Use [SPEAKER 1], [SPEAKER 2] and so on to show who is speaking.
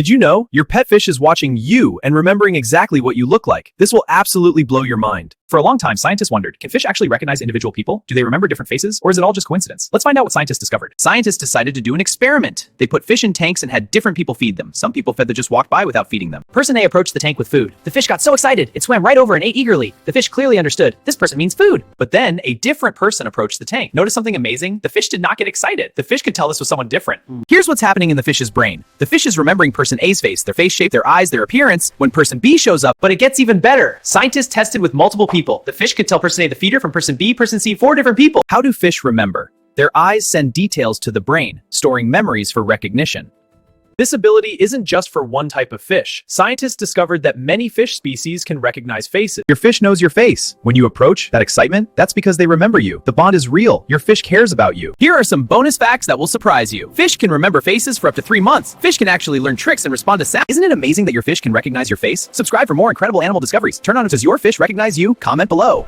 [SPEAKER 1] Did you know your pet fish is watching you and remembering exactly what you look like? This will absolutely blow your mind. For a long time, scientists wondered, can fish actually recognize individual people? Do they remember different faces? Or is it all just coincidence? Let's find out what scientists discovered. Scientists decided to do an experiment. They put fish in tanks and had different people feed them. Some people fed that just walked by without feeding them.
[SPEAKER 2] Person A approached the tank with food. The fish got so excited, it swam right over and ate eagerly. The fish clearly understood, this person means food.
[SPEAKER 1] But then a different person approached the tank. Notice something amazing? The fish did not get excited. The fish could tell this was someone different. Here's what's happening in the fish's brain. The fish is remembering person A's face, their face shape, their eyes, their appearance, when person B shows up.
[SPEAKER 2] But it gets even better. Scientists tested with multiple people. The fish could tell person A the feeder from person B, person C, 4 different people.
[SPEAKER 1] How do fish remember? Their eyes send details to the brain, storing memories for recognition. This ability isn't just for one type of fish. Scientists discovered that many fish species can recognize faces. Your fish knows your face. When you approach that excitement, that's because they remember you. The bond is real. Your fish cares about you. Here are some bonus facts that will surprise you. Fish can remember faces for up to 3 months. Fish can actually learn tricks and respond to sound. Isn't it amazing that your fish can recognize your face? Subscribe for more incredible animal discoveries. Turn on it. Does your fish recognize you? Comment below.